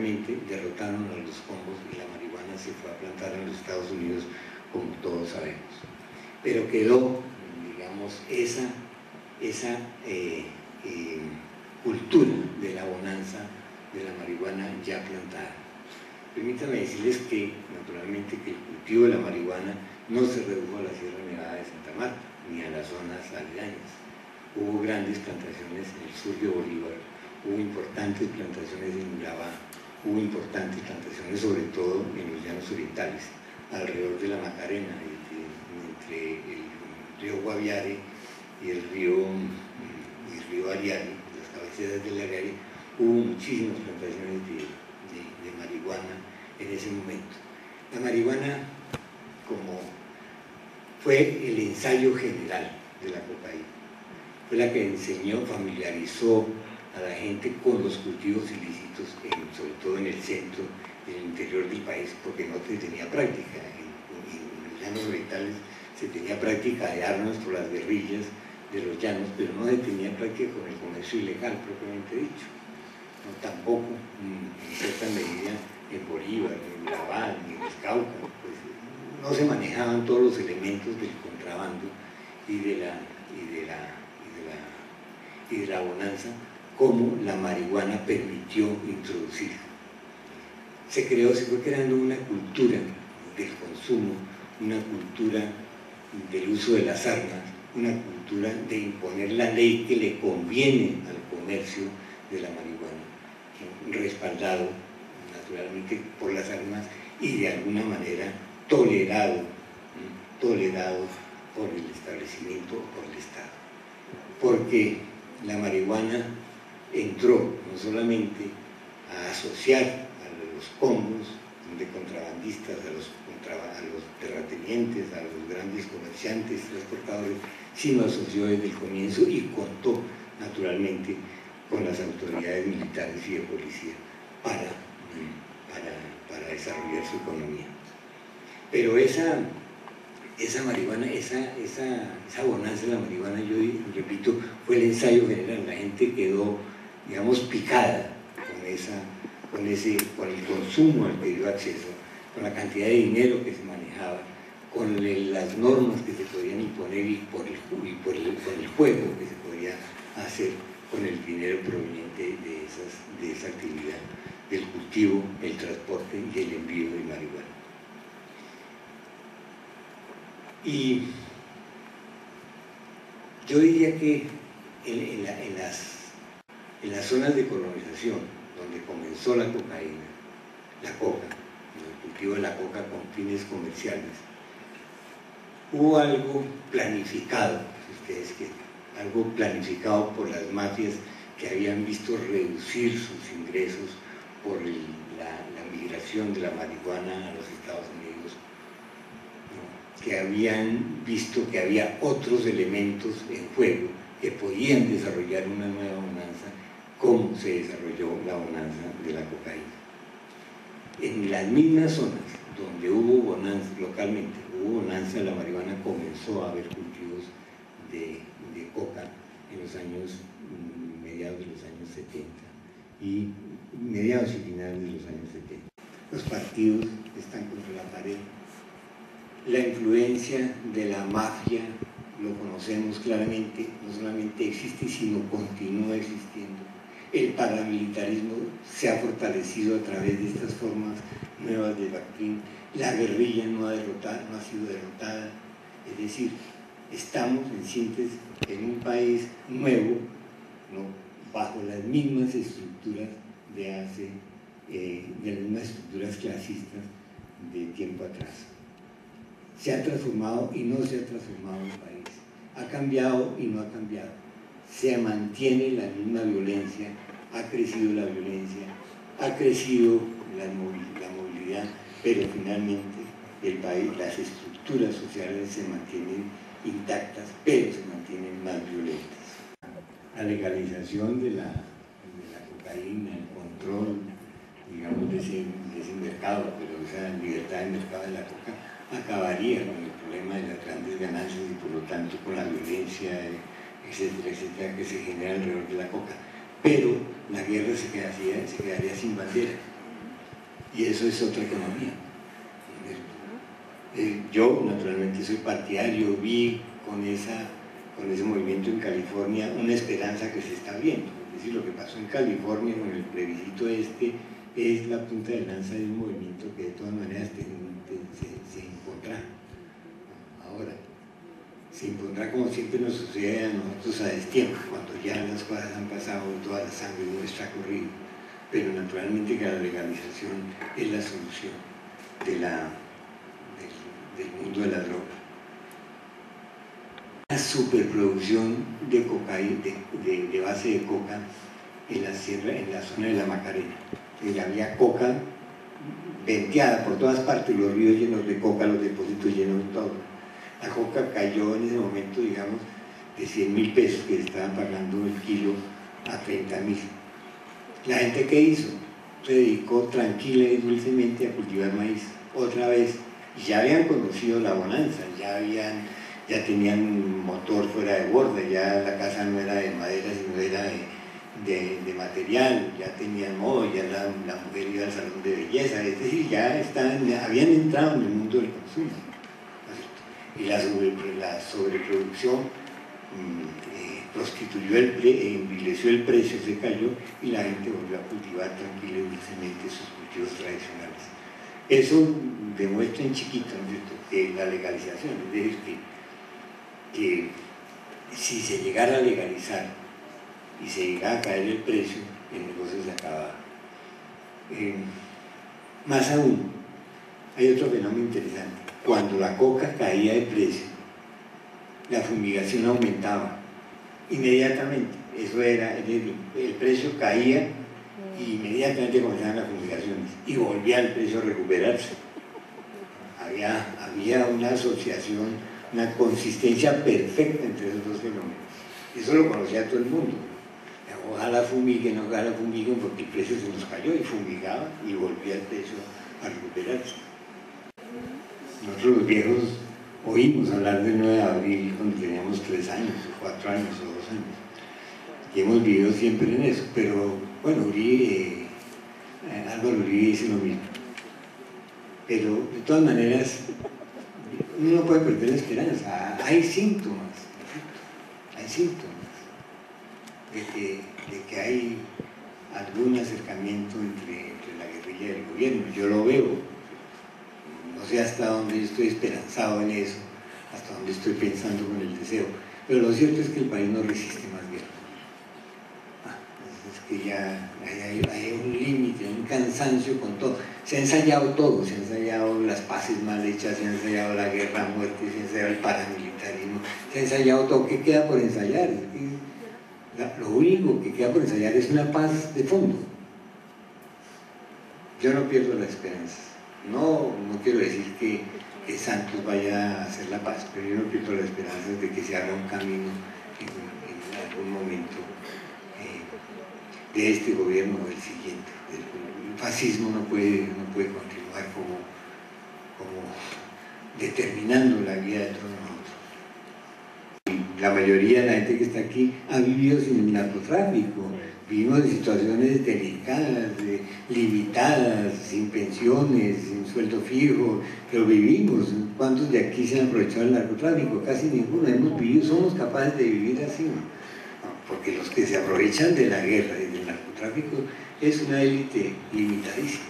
finalmente derrotaron a los congos y la marihuana se fue a plantar en los Estados Unidos, como todos sabemos. Pero quedó, digamos, esa cultura de la bonanza de la marihuana ya plantada. Permítanme decirles que, naturalmente, que el cultivo de la marihuana no se redujo a la Sierra Nevada de Santa Marta, ni a las zonas aledañas. Hubo grandes plantaciones en el sur de Bolívar, hubo importantes plantaciones en Urabá, hubo importantes plantaciones sobre todo en los llanos orientales, alrededor de la Macarena, entre el río Guaviare y el río Ariari, las cabeceras del Ariari. Hubo muchísimas plantaciones de marihuana en ese momento. La marihuana, como fue el ensayo general de la cocaína, fue la que enseñó, familiarizó a la gente con los cultivos ilícitos, sobre todo en el centro y en el interior del país, porque no se tenía práctica. En los llanos orientales se tenía práctica de armas por las guerrillas de los llanos, pero no se tenía práctica con el comercio ilegal propiamente dicho. No, tampoco, en cierta medida, en Bolívar, en Urabá, ni en el Cauca, pues, no se manejaban todos los elementos del contrabando y de la bonanza como la marihuana permitió introducir. Se fue creando una cultura del consumo, una cultura del uso de las armas, una cultura de imponer la ley que le conviene al comercio de la marihuana, respaldado naturalmente por las armas y de alguna manera tolerado por el establecimiento, por el Estado. Porque la marihuana entró no solamente a asociar a los congos de contrabandistas, a los terratenientes, a los grandes comerciantes, transportadores, sino asoció desde el comienzo y contó naturalmente con las autoridades militares y de policía para desarrollar su economía. Pero esa marihuana, esa bonanza de la marihuana, yo repito, fue el ensayo general. La gente quedó, digamos, picada con el consumo al que dio acceso, con la cantidad de dinero que se manejaba, con las normas que se podían imponer y por el juego que se podía hacer con el dinero proveniente de esa actividad, del cultivo, el transporte y el envío de marihuana. Y yo diría que en las zonas de colonización, donde comenzó la cocaína, la coca, el cultivo de la coca con fines comerciales, hubo algo planificado, si ustedes quieren, algo planificado por las mafias que habían visto reducir sus ingresos por la migración de la marihuana a los Estados Unidos, ¿no? Que habían visto que había otros elementos en juego que podían desarrollar una nueva bonanza, como se desarrolló la bonanza de la cocaína. En las mismas zonas donde hubo bonanza, localmente hubo bonanza de la marihuana, comenzó a haber cultivos de coca en los años, mediados de los años 70 y mediados y finales de los años 70. Los partidos están contra la pared. La influencia de la mafia, lo conocemos claramente, no solamente existe, sino continúa existiendo. El paramilitarismo se ha fortalecido a través de estas formas nuevas de doctrina. La guerrilla no ha sido derrotada. Es decir, estamos en síntesis en un país nuevo, ¿no? Bajo las mismas estructuras de las mismas estructuras clasistas de tiempo atrás. Se ha transformado y no se ha transformado el país. Ha cambiado y no ha cambiado. Se mantiene la misma violencia, ha crecido la violencia, ha crecido la movilidad, pero finalmente el país, las estructuras sociales se mantienen intactas, pero se mantienen más violentas. La legalización de la cocaína, el control, digamos, de ese mercado, pero esa libertad de mercado de la coca, acabaría con el problema de las grandes ganancias y por lo tanto con la violencia, etcétera, etcétera, que se genera alrededor de la coca. Pero la guerra se quedaría sin bandera. y eso es otra economía. Yo naturalmente soy partidario, vi con ese movimiento en California una esperanza que se está viendo. Es decir, lo que pasó en California con el plebiscito es la punta de lanza de un movimiento que de todas maneras se impondrá. Ahora, se impondrá como siempre nos sucede a nosotros a destiempo, cuando ya las cosas han pasado y toda la sangre nuestra ha corrido. Pero naturalmente que la legalización es la solución del mundo de la droga. La superproducción de cocaína, de base de coca en la sierra, en la zona de la Macarena. Había coca venteada por todas partes, los ríos llenos de coca, los depósitos llenos de todo. La coca cayó en ese momento, digamos, de 100.000 pesos que estaban pagando el kilo a 30.000. ¿La gente qué hizo? Se dedicó tranquila y dulcemente a cultivar maíz, otra vez. Y ya habían conocido la bonanza, ya tenían motor fuera de borda, ya la casa no era de madera, sino era de material, ya tenían modo, ya la mujer iba al salón de belleza, es decir, habían entrado en el mundo del consumo. Y la sobreproducción prostituyó envileció el precio, se cayó y la gente volvió a cultivar tranquila y dulcemente sus cultivos tradicionales. Eso demuestra en chiquito, ¿no?, que la legalización, es decir, que si se llegara a legalizar y se llegara a caer el precio, el negocio se acababa. Más aún, hay otro fenómeno interesante. Cuando la coca caía de precio, la fumigación aumentaba inmediatamente. Eso era, el precio caía y inmediatamente comenzaban las fumigaciones y volvía el precio a recuperarse. Había una asociación, una consistencia perfecta entre esos dos fenómenos. Eso lo conocía todo el mundo. Ojalá fumiguen, ojalá fumiguen, porque el precio se nos cayó y fumigaba y volvía el precio a recuperarse. Nosotros los viejos oímos hablar del 9 de abril cuando teníamos 3 años, o 4 años, o 2 años. Y hemos vivido siempre en eso, pero bueno, Álvaro Uribe dice lo mismo. Pero de todas maneras, uno no puede perder la esperanza. Hay síntomas de que hay algún acercamiento entre la guerrilla y el gobierno. Yo lo veo. No sé hasta dónde yo estoy esperanzado en eso, hasta dónde estoy pensando con el deseo. Pero lo cierto es que el país no resiste más guerra. Es que ya hay un límite, un cansancio con todo. Se ha ensayado todo, se han ensayado las paces mal hechas, se ha ensayado la guerra a muerte, se ha ensayado el paramilitarismo, se ha ensayado todo. ¿Qué queda por ensayar? Lo único que queda por ensayar es una paz de fondo. Yo no pierdo la esperanza. No quiero decir que Santos vaya a hacer la paz, pero yo no pierdo la esperanza de que se haga un camino en algún momento de este gobierno o del siguiente. El fascismo no puede continuar como determinando la vida de todos nosotros. La mayoría de la gente que está aquí ha vivido sin el narcotráfico. Vivimos en situaciones delicadas, limitadas, sin pensiones, sin sueldo fijo, pero vivimos. ¿Cuántos de aquí se han aprovechado del narcotráfico? Casi ninguno. Hemos vivido, somos capaces de vivir así, ¿no? Porque los que se aprovechan de la guerra y del narcotráfico es una élite limitadísima.